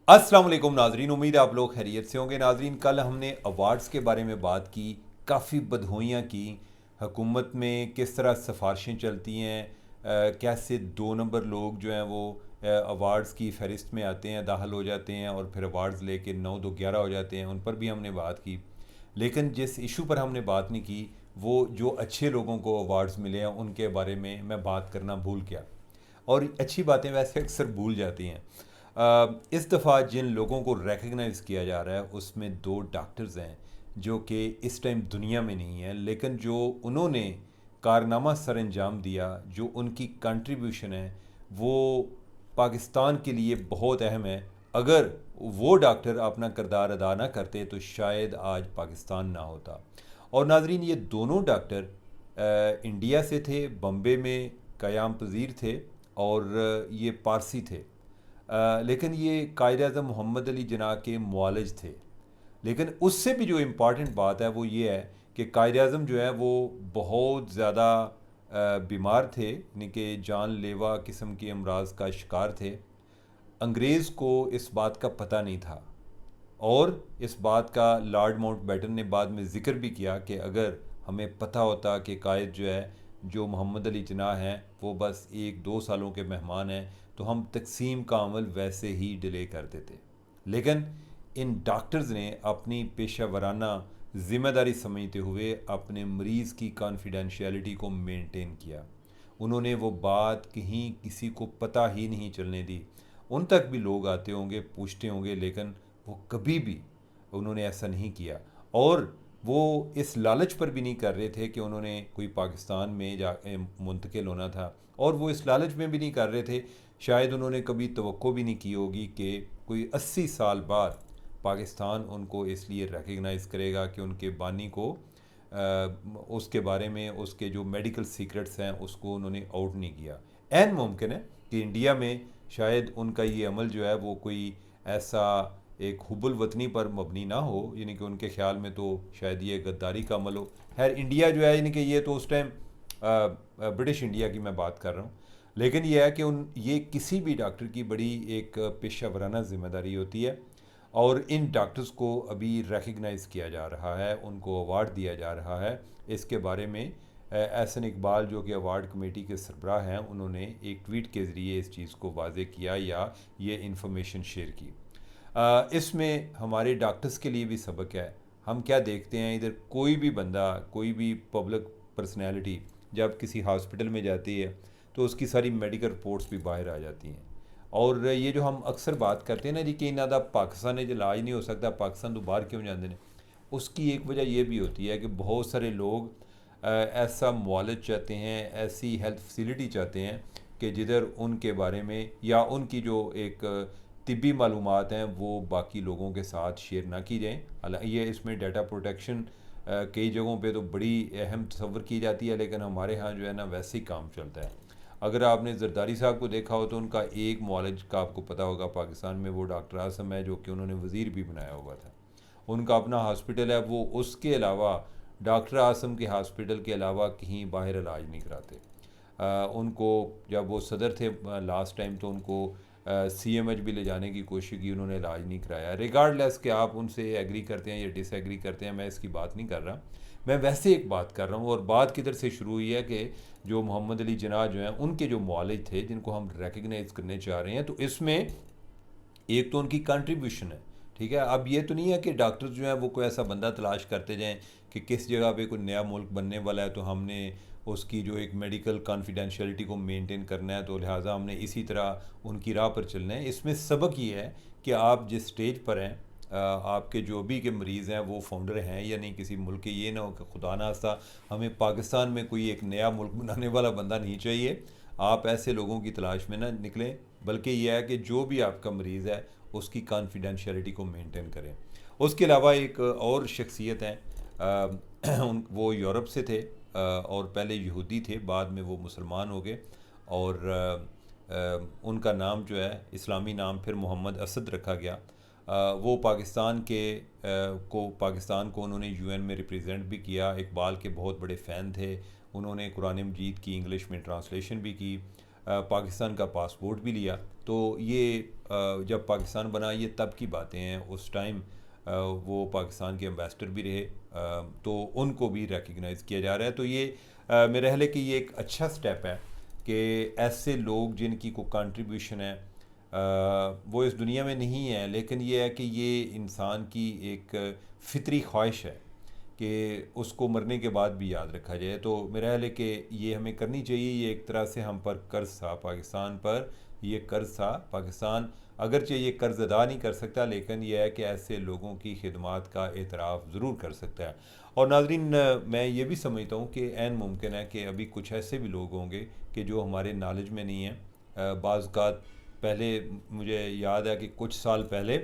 अस्सलाम वालेकुम नाजरीन, उम्मीद है आप लोग खैरियत से होंगे। नाजरीन, कल हमने अवार्ड्स के बारे में बात की, काफ़ी बदहोइयाँ की। हुकूमत में किस तरह सिफारिशें चलती हैं, कैसे दो नंबर लोग जो हैं वो अवार्ड्स की फहरिस्त में आते हैं, दाखिल हो जाते हैं और फिर अवार्ड्स लेके 9 2 11 हो जाते हैं। उन पर भी हमने बात की। लेकिन जिस इशू पर हमने बात नहीं की, वो जो अच्छे लोगों को अवार्ड्स मिले हैं उनके बारे में मैं बात करना भूल गया। और अच्छी बातें वैसे अक्सर भूल जाती हैं। इस दफ़ा जिन लोगों को रिकग्नाइज़ किया जा रहा है उसमें दो डॉक्टर्स हैं जो कि इस टाइम दुनिया में नहीं हैं, लेकिन जो उन्होंने कारनामा सर अंजाम दिया, जो उनकी कंट्रीब्यूशन है, वो पाकिस्तान के लिए बहुत अहम है। अगर वो डॉक्टर अपना किरदार अदा ना करते तो शायद आज पाकिस्तान ना होता। और नाजरीन, ये दोनों डॉक्टर इंडिया से थे, बम्बे में क़याम पज़ीर थे और ये पारसी थे। लेकिन ये कायद-ए-आज़म मोहम्मद अली जिन्ना के मुआलिज थे। लेकिन उससे भी जो इम्पॉर्टेंट बात है वो ये है कि कायद-ए-आज़म जो है वो बहुत ज़्यादा बीमार थे, यानी कि जानलेवा किस्म के अमराज का शिकार थे। अंग्रेज़ को इस बात का पता नहीं था और इस बात का लॉर्ड माउंटबेटन ने बाद में ज़िक्र भी किया कि अगर हमें पता होता कि कायद जो है, जो मोहम्मद अली जिन्ना हैं, वो बस 1 2 सालों के मेहमान हैं, तो हम तकसीम का अमल वैसे ही डिले कर देते। लेकिन इन डॉक्टर्स ने अपनी पेशा वराना ज़िम्मेदारी समझते हुए अपने मरीज़ की कॉन्फिडेंशियलिटी को मेंटेन किया। उन्होंने वो बात कहीं किसी को पता ही नहीं चलने दी। उन तक भी लोग आते होंगे, पूछते होंगे, लेकिन वो कभी भी उन्होंने ऐसा नहीं किया। और वो इस लालच पर भी नहीं कर रहे थे कि उन्होंने कोई पाकिस्तान में जा मुंतकिल होना था, और वो इस लालच में भी नहीं कर रहे थे। शायद उन्होंने कभी तवक्को भी नहीं की होगी कि कोई 80 साल बाद पाकिस्तान उनको इसलिए रिकग्नाइज़ करेगा कि उनके बानी को उसके बारे में, उसके जो मेडिकल सीक्रेट्स हैं उसको उन्होंने आउट नहीं किया। ऐन मुमकिन है कि इंडिया में शायद उनका ये अमल जो है वो कोई ऐसा एक हुब्बुल वतनी पर मबनी ना हो, यानी कि उनके ख्याल में तो शायद ये गद्दारी का अमल हो। खैर, इंडिया जो है, यानी कि ये तो उस टाइम ब्रिटिश इंडिया की मैं बात कर रहा हूँ। लेकिन यह है कि ये किसी भी डॉक्टर की बड़ी एक पेशा वराना ज़िम्मेदारी होती है। और इन डॉक्टर्स को अभी रिकग्नाइज़ किया जा रहा है, उनको अवार्ड दिया जा रहा है। इसके बारे में एहसन इकबाल, जो कि अवार्ड कमेटी के सरबराह हैं, उन्होंने एक ट्वीट के ज़रिए इस चीज़ को वाज़ेह किया या ये इन्फॉर्मेशन शेयर की। इसमें हमारे डॉक्टर्स के लिए भी सबक है। हम क्या देखते हैं, इधर कोई भी बंदा, कोई भी पब्लिक पर्सनैलिटी जब किसी हॉस्पिटल में जाती है तो उसकी सारी मेडिकल रिपोर्ट्स भी बाहर आ जाती हैं। और ये जो हम अक्सर बात करते हैं ना जी कि इन्हों का पाकिस्तान में इलाज नहीं हो सकता, पाकिस्तान तो बाहर क्यों जाते हैं, उसकी एक वजह यह भी होती है कि बहुत सारे लोग ऐसा मुआलज चाहते हैं, ऐसी हेल्थ फैसिलिटी चाहते हैं कि जिधर उनके बारे में या उनकी जो एक तिब्बी मालूमात हैं वो बाकी लोगों के साथ शेयर ना की जाएँ। हालांकि ये इसमें डाटा प्रोटेक्शन कई जगहों पे तो बड़ी अहम तस्वर की जाती है, लेकिन हमारे यहाँ जो है ना वैसे ही काम चलता है। अगर आपने जरदारी साहब को देखा हो तो उनका एक मुआलज का आपको पता होगा पाकिस्तान में, वो डॉक्टर आसम है, जो कि उन्होंने वज़ीर भी बनाया हुआ था। उनका अपना हॉस्पिटल है, वो उसके अलावा डॉक्टर आसम के हॉस्पिटल के अलावा कहीं बाहर इलाज नहीं कराते। उनको जब वो सदर थे लास्ट टाइम, तो उनको CMH भी ले जाने की कोशिश की, उन्होंने इलाज नहीं कराया। रिगार्डलेस कि आप उनसे एग्री करते हैं या डिसएग्री करते हैं, मैं इसकी बात नहीं कर रहा। मैं वैसे एक बात कर रहा हूँ, और बात किधर से शुरू हुई है कि जो मोहम्मद अली जिन्ना जो हैं उनके जो मुआलिज थे जिनको हम रिकग्नाइज़ करने चाह रहे हैं, तो इसमें एक तो उनकी कंट्रीब्यूशन है। ठीक है, अब ये तो नहीं है कि डॉक्टर्स जो हैं वो कोई ऐसा बंदा तलाश करते जाएं कि किस जगह पे कोई नया मुल्क बनने वाला है तो हमने उसकी जो एक मेडिकल कॉन्फिडेंशियलिटी को मेंटेन करना है, तो लिहाजा हमने इसी तरह उनकी राह पर चलना है। इसमें सबक ये है कि आप जिस स्टेज पर हैं, आपके जो भी के मरीज़ हैं वो फाउंडर हैं या नहीं किसी मुल्क के। ये ना हो कि खुदा ना खास्ता हमें पाकिस्तान में कोई एक नया मुल्क बनाने वाला बंदा नहीं चाहिए। आप ऐसे लोगों की तलाश में ना निकलें, बल्कि यह है कि जो भी आपका मरीज़ है उसकी कॉन्फिडेंशियलिटी को मेंटेन करें। उसके अलावा एक और शख्सियत हैं, वो यूरोप से थे, और पहले यहूदी थे, बाद में वो मुसलमान हो गए। और उनका नाम जो है इस्लामी नाम फिर मोहम्मद असद रखा गया। वो पाकिस्तान को उन्होंने UN में रिप्रेजेंट भी किया। इकबाल के बहुत बड़े फ़ैन थे। उन्होंने कुरान मजीद की इंग्लिश में ट्रांसलेशन भी की, पाकिस्तान का पासपोर्ट भी लिया। तो ये जब पाकिस्तान बना, ये तब की बातें हैं। उस टाइम वो पाकिस्तान के एम्बेसडर भी रहे, तो उनको भी रिकग्नाइज़ किया जा रहा है। तो ये मेरा ख्याल है कि ये एक अच्छा स्टेप है कि ऐसे लोग जिनकी को कंट्रीब्यूशन है, वो इस दुनिया में नहीं है, लेकिन ये है कि ये इंसान की एक फितरी ख्वाहिश है कि उसको मरने के बाद भी याद रखा जाए। तो मेरा ख्याल है कि ये हमें करनी चाहिए। ये एक तरह से हम पर कर्ज था, पाकिस्तान पर ये कर्ज था। पाकिस्तान अगरचे ये कर्ज अदा नहीं कर सकता, लेकिन यह है कि ऐसे लोगों की खिदमात का एतराफ़ ज़रूर कर सकता है। और नाज़रीन, मैं ये भी समझता हूँ कि ऐन मुमकिन है कि अभी कुछ ऐसे भी लोग होंगे कि जो हमारे नॉलेज में नहीं हैं। बाज़ औक़ात पहले मुझे याद है कि कुछ साल पहले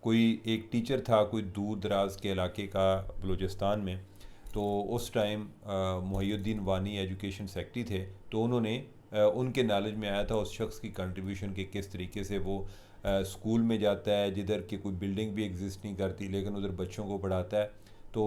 कोई एक टीचर था, कोई दूर दराज के इलाके का, बलूचिस्तान में। तो उस टाइम मुहियुद्दीन वानी एजुकेशन सेक्रेटरी थे। तो उन्होंने उनके नॉलेज में आया था उस शख्स की कंट्रीब्यूशन के किस तरीके से वो स्कूल में जाता है जिधर की कोई बिल्डिंग भी एग्जिस्ट नहीं करती, लेकिन उधर बच्चों को पढ़ाता है। तो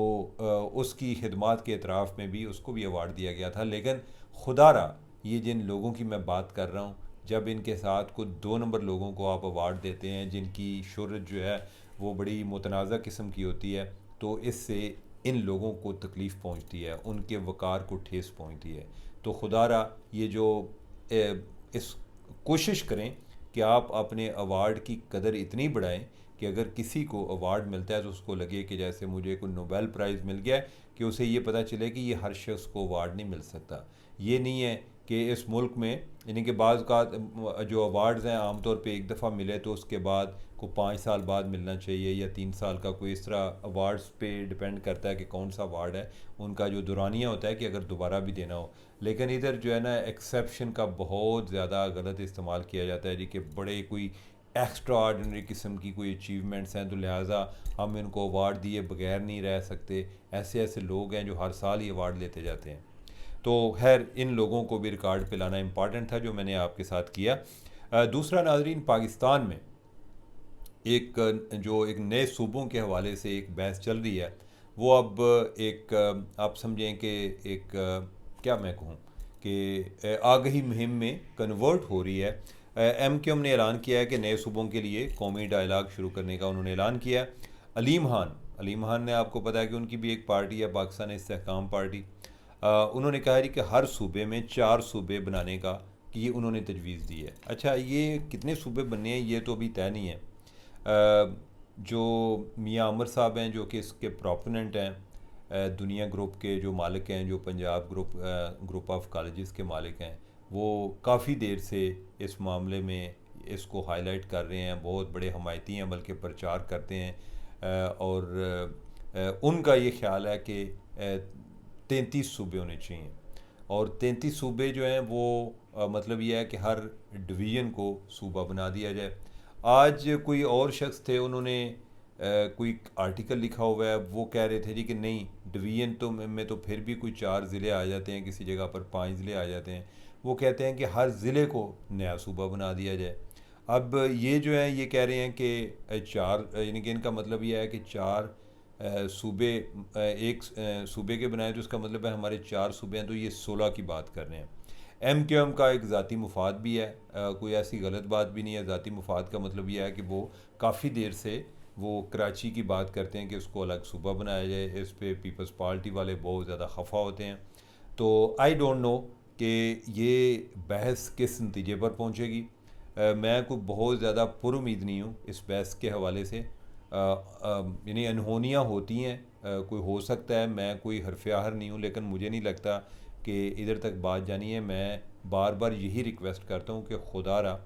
उसकी खिदमात के एतराफ़ में भी उसको भी अवार्ड दिया गया था। लेकिन खुदारा ये जिन लोगों की मैं बात कर रहा हूँ, जब इनके साथ कुछ 2 नंबर लोगों को आप अवार्ड देते हैं जिनकी शोहरत जो है वो बड़ी मुतनाज़ा किस्म की होती है, तो इससे इन लोगों को तकलीफ़ पहुंचती है, उनके वक़ार को ठेस पहुंचती है। तो खुदारा ये जो इस कोशिश करें कि आप अपने अवार्ड की कदर इतनी बढ़ाएं कि अगर किसी को अवार्ड मिलता है तो उसको लगे कि जैसे मुझे कोई नोबेल प्राइज़ मिल गया है, कि उसे ये पता चले कि ये हर शख्स को अवार्ड नहीं मिल सकता। ये नहीं है कि इस मुल्क में, यानी कि बाज़ का जो अवार्ड्स हैं आमतौर पे एक दफ़ा मिले तो उसके बाद को 5 साल बाद मिलना चाहिए या 3 साल का, कोई इस तरह अवार्ड्स पे डिपेंड करता है कि कौन सा अवार्ड है। उनका जो दुरानिया होता है कि अगर दोबारा भी देना हो। लेकिन इधर जो है ना, एक्सेप्शन का बहुत ज़्यादा गलत इस्तेमाल किया जाता है जी, कि बड़े कोई एक्स्ट्रा ऑर्डिनरी किस्म की कोई अचीवमेंट्स हैं तो लिहाजा हम इनको अवार्ड दिए बगैर नहीं रह सकते। ऐसे ऐसे लोग हैं जो हर साल ही अवार्ड लेते जाते हैं। तो खैर, इन लोगों को भी रिकॉर्ड पे लाना इम्पॉर्टेंट था, जो मैंने आपके साथ किया। दूसरा नाजरीन, पाकिस्तान में जो एक नए सूबों के हवाले से एक बहस चल रही है, वो अब एक आप समझें कि एक क्या मैं कहूँ कि आगही मुहिम में कन्वर्ट हो रही है। MQM ने ऐलान किया है कि नए सूबों के लिए कौमी डायलाग शुरू करने का उन्होंने ऐलान किया है। अलीम खान ने, आपको पता है कि उनकी भी एक पार्टी है, पाकिस्तान इस्तेहकाम पार्टी। उन्होंने कहा है कि हर सूबे में 4 सूबे बनाने का कि ये उन्होंने तजवीज़ दी है। अच्छा, ये कितने सूबे बनने हैं ये तो अभी तय नहीं है। जो मियाँ अमर साहब हैं, जो कि इसके प्रोपोनेंट हैं, दुनिया ग्रुप के जो मालिक हैं, जो पंजाब ग्रुप ऑफ कॉलेजेस के मालिक हैं, वो काफ़ी देर से इस मामले में इसको हाईलाइट कर रहे हैं, बहुत बड़े हमायती हैं, बल्कि प्रचार करते हैं। और उनका ये ख्याल है कि 33 सूबे होने चाहिए। और 33 सूबे जो हैं वो मतलब ये है कि हर डिवीज़न को सूबा बना दिया जाए। आज कोई और शख्स थे, उन्होंने कोई आर्टिकल लिखा हुआ है, वो कह रहे थे जी कि नहीं, डिवीज़न तो में तो फिर भी कोई 4 ज़िले आ जाते हैं, किसी जगह पर 5 ज़िले आ जाते हैं। वो कहते हैं कि हर ज़िले को नया सूबा बना दिया जाए। अब ये जो है ये कह रहे हैं कि 4, यानी कि इनका मतलब ये है कि 4 सूबे, एक सूबे के बनाए तो उसका मतलब है हमारे 4 सूबे हैं, तो ये 16 की बात कर रहे हैं। MQM का एक ज़ाती मुफाद भी है, कोई ऐसी गलत बात भी नहीं है। ज़ाती मुफाद का मतलब यह है कि वो काफ़ी देर से वो कराची की बात करते हैं कि उसको अलग सूबा बनाया जाए। इस पे पीपल्स पार्टी वाले बहुत ज़्यादा खफा होते हैं। तो आई डोंट नो कि ये बहस किस नतीजे पर पहुंचेगी। मैं कोई बहुत ज़्यादा पुरुमीद नहीं हूँ इस बहस के हवाले से। यानी अनहोनियाँ होती हैं, कोई हो सकता है, मैं कोई हरफ आहर नहीं हूँ, लेकिन मुझे नहीं लगता कि इधर तक बात जानी है। मैं बार बार यही रिक्वेस्ट करता हूँ कि खुदारा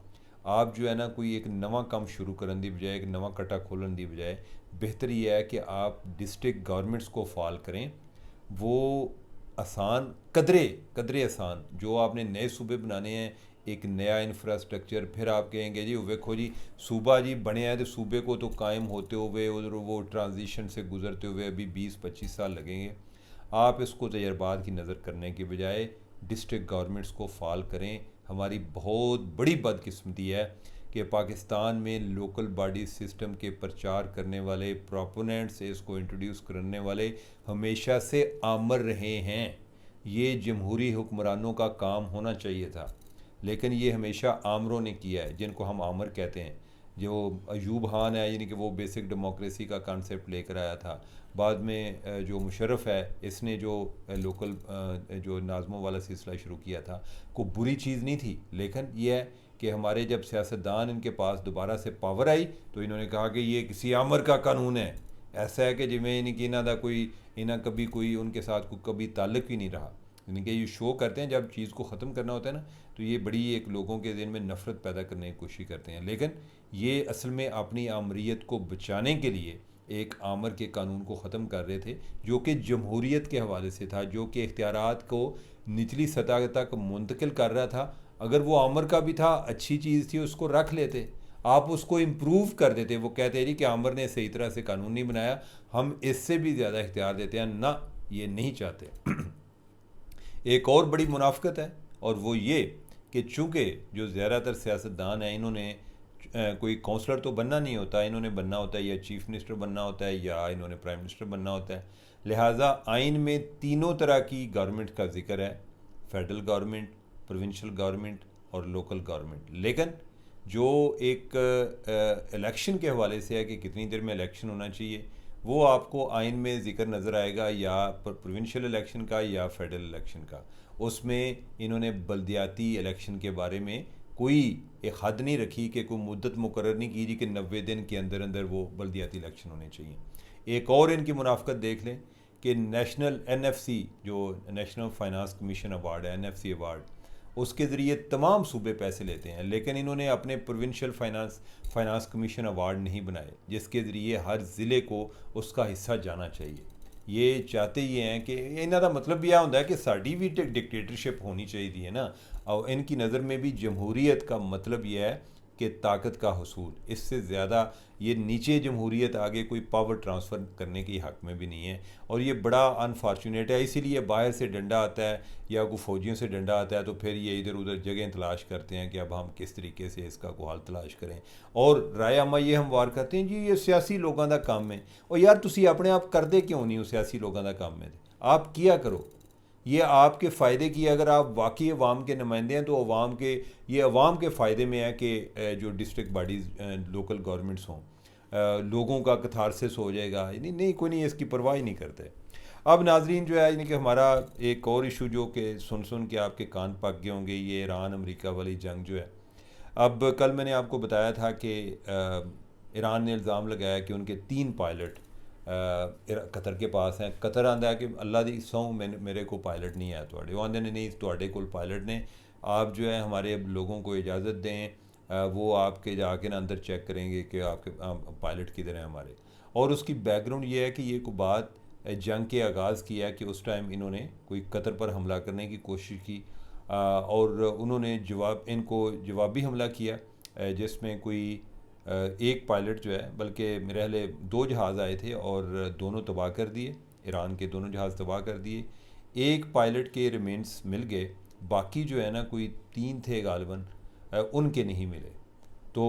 आप जो है ना, कोई एक नवा काम शुरू करने की बजाय, एक नवा कटा खोलने की बजाय, बेहतर यह है कि आप डिस्ट्रिक्ट गवर्नमेंट्स को फाल करें। वो आसान, कदरे कदरे आसान, जो आपने नए सूबे बनाने हैं, एक नया इंफ्रास्ट्रक्चर, फिर आप कहेंगे जी देखो जी सूबा जी बने हैं, तो सूबे को तो कायम होते हुए और वो ट्रांजिशन से गुजरते हुए अभी 20-25 साल लगेंगे। आप इसको तजर्बात की नज़र करने के बजाय डिस्ट्रिक्ट गवर्नमेंट्स को फाल करें। हमारी बहुत बड़ी बदकिस्मती है कि पाकिस्तान में लोकल बॉडी सिस्टम के प्रचार करने वाले, प्रोपोनेंट्स, इसको इंट्रोड्यूस करने वाले हमेशा से आमर रहे हैं। ये जमहूरी हुक्मरानों का काम होना चाहिए था। लेकिन ये हमेशा आमरों ने किया है, जिनको हम आमर कहते हैं। जो अयूब खान है, यानी कि वो बेसिक डेमोक्रेसी का कॉन्सेप्ट लेकर आया था। बाद में जो मुशर्रफ है, इसने जो लोकल जो नाज़मों वाला सिलसिला शुरू किया था, को बुरी चीज़ नहीं थी, लेकिन ये है कि हमारे जब सियासतदान इनके पास दोबारा से पावर आई तो इन्होंने कहा कि ये किसी आमर का कानून है। ऐसा है कि जिमें यानी कि इन्हों का कोई इन्हें कभी कोई उनके साथ कोई कभी ताल्लुक ही नहीं रहा। यानी कि ये शो करते हैं जब चीज़ को ख़त्म करना होता है ना, तो ये बड़ी एक लोगों के दिन में नफ़रत पैदा करने की कोशिश करते हैं। लेकिन ये असल में अपनी आमरीत को बचाने के लिए एक आमर के कानून को ख़त्म कर रहे थे, जो कि जमहूरियत के हवाले से था, जो कि इख्तियारात को निचली सतह तक मुंतकिल कर रहा था। अगर वो आमर का भी था, अच्छी चीज़ थी, उसको रख लेते, आप उसको इम्प्रूव कर देते। वो कहते हैं जी कि आमर ने सही तरह से कानून नहीं बनाया, हम इससे भी ज़्यादा इख्तियार देते हैं ना, ये नहीं चाहते। एक और बड़ी मुनाफ़कत है, और वो ये कि चूँकि जो ज़्यादातर सियासतदान हैं, इन्होंने कोई काउंसलर तो बनना नहीं होता, इन्होंने बनना होता है या चीफ मिनिस्टर बनना होता है या इन्होंने प्राइम मिनिस्टर बनना होता है। लिहाजा आइन में तीनों तरह की गवर्नमेंट का जिक्र है, फेडरल गवर्नमेंट, प्रोविंशियल गवर्नमेंट और लोकल गवर्नमेंट। लेकिन जो एक इलेक्शन के हवाले से है कि कितनी देर में इलेक्शन होना चाहिए, वो आपको आइन में ज़िक्र नज़र आएगा, या प्रोविंशियल इलेक्शन का या फेडरल इलेक्शन का। उसमें इन्होंने बल्दियाती इलेक्शन के बारे में कोई एक हद नहीं रखी कि कोई मुद्दत मुकर्रर नहीं की जी कि 90 दिन के अंदर अंदर वो बल्दियाती इलेक्शन होने चाहिए। एक और इनकी मुनाफ़कत देख लें कि नेशनल NFC, जो नेशनल फाइनेंस कमीशन अवार्ड है, NFC अवार्ड, उसके ज़रिए तमाम सूबे पैसे लेते हैं, लेकिन इन्होंने अपने प्रोविंशियल फाइनेंस कमीशन अवार्ड नहीं बनाए, जिसके ज़रिए हर ज़िले को उसका हिस्सा जाना चाहिए। ये चाहते ये हैं कि इन्हों का मतलब भी यह होता है कि साड़ी भी डिक्टेटरशिप होनी चाहिए है ना। और इनकी नज़र में भी जमहूरियत का मतलब यह है कि ताकत का हसूल, इससे ज़्यादा ये नीचे जमहूरियत आगे कोई पावर ट्रांसफ़र करने की हक़ में भी नहीं है। और ये बड़ा अनफॉर्चुनेट है, इसीलिए बाहर से डंडा आता है या कोई फ़ौजियों से डंडा आता है तो फिर ये इधर उधर जगह तलाश करते हैं कि अब हम किस तरीके से इसका को हाल तलाश करें। और राय आमा ये हमवार करते हैं जी ये सियासी लोगों का काम है। और यार तुसी अपने आप करते क्यों नहीं हो, सियासी लोगों का काम है आप किया करो, ये आपके फ़ायदे की। अगर आप वाकई अवाम के नुमाइंदे हैं तो अवाम के, ये अवाम के फ़ायदे में है कि जो डिस्ट्रिक्ट बॉडीज़ लोकल गवर्नमेंट्स हों, लोगों का कथारसिस हो जाएगा। नहीं नहीं, कोई नहीं इसकी परवाह ही नहीं करते। अब नाजरीन जो है, यानी कि हमारा एक और इशू जो कि सुन के आपके कान पक गए होंगे, ये ईरान अमेरिका वाली जंग जो है। अब कल मैंने आपको बताया था कि ईरान ने इल्ज़ाम लगाया कि उनके 3 पायलट कतर के पास हैं। कतर आंदा है कि अल्लाह दी सौं मेरे को पायलट नहीं है, थोड़े वो आंदे ने नहीं थोड़े को पायलट ने, आप जो है हमारे लोगों को इजाज़त दें, वो आपके जाके ना अंदर चेक करेंगे कि आपके पायलट किधर हैं हमारे। और उसकी बैकग्राउंड ये है कि ये को बात जंग के आगाज़ किया है कि उस टाइम इन्होंने कोई कतर पर हमला करने की कोशिश की, और उन्होंने जवाबी हमला किया, जिसमें कोई एक पायलट जो है, बल्कि मेरे ख्याल 2 जहाज़ आए थे और दोनों तबाह कर दिए, ईरान के दोनों जहाज़ तबाह कर दिए। एक पायलट के रिमेंस मिल गए, बाकी जो है ना कोई 3 थे गालिबन, उनके नहीं मिले। तो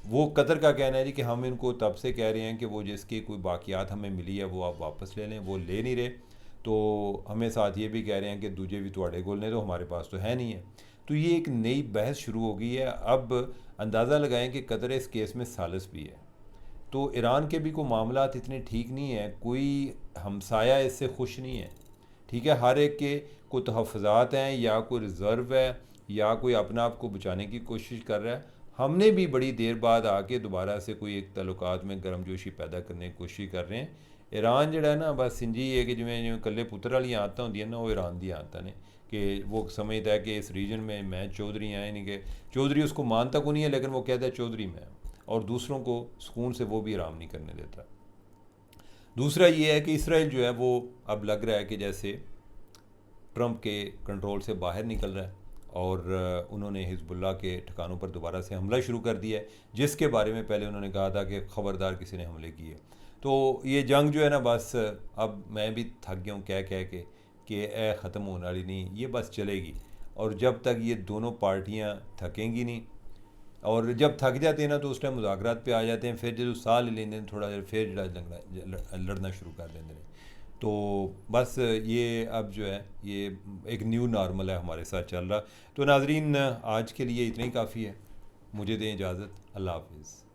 वो कतर का कहना है जी कि हम इनको तब से कह रहे हैं कि वो जिसकी कोई बाकियात हमें मिली है वो आप वापस ले लें, वो ले नहीं रहे। तो हमें साथ ये भी कह रहे हैं कि दूजे भी थोड़े गोल ने, तो हमारे पास तो है नहीं है। तो ये एक नई बहस शुरू हो गई है। अब अंदाज़ा लगाएं कि कतर इस केस में सालिस भी है। तो ईरान के भी कोई मामलात इतने ठीक नहीं है, कोई हमसाया इससे खुश नहीं है। ठीक है, हर एक के कोई तहफ़्फ़ुज़ात हैं, या कोई रिज़र्व है, या कोई अपना आप को बचाने की कोशिश कर रहा है। हमने भी बड़ी देर बाद आके दोबारा से कोई एक ताल्लुकात में गर्मजोशी पैदा करने की कोशिश कर रहे हैं। ईरान जड़ा है ना, बस इंजी है कि जिमें जिमें कल्ले पुत्र वाली आदत होंगी ना, वो ईरान दी आदत ने कि वो समझता है कि इस रीजन में मैं चौधरी हैं, यानी कि चौधरी उसको मानता को नहीं है, लेकिन वो कहता है चौधरी मैं, और दूसरों को सुकून से वो भी आराम नहीं करने देता। दूसरा ये है कि इसराइल जो है वो अब लग रहा है कि जैसे ट्रंप के कंट्रोल से बाहर निकल रहा है, और उन्होंने हिजबुल्लाह के ठिकानों पर दोबारा से हमला शुरू कर दिया है, जिसके बारे में पहले उन्होंने कहा था कि ख़बरदार किसी ने हमले किए। तो ये जंग जो है ना, बस अब मैं भी थक गया हूँ कह के कि ख़त्म होने वाली नहीं, ये बस चलेगी। और जब तक ये दोनों पार्टियाँ थकेंगी नहीं, और जब थक जाते हैं ना तो उस टाइम मुज़ाकरात पे आ जाते हैं, फिर जो साह ले लेंगे थोड़ा देर, फिर लड़ना शुरू कर देंगे। तो बस ये अब जो है ये एक न्यू नॉर्मल है हमारे साथ चल रहा। तो नाजरीन आज के लिए इतना ही काफ़ी है। मुझे दें इजाज़त। अल्लाह हाफिज़।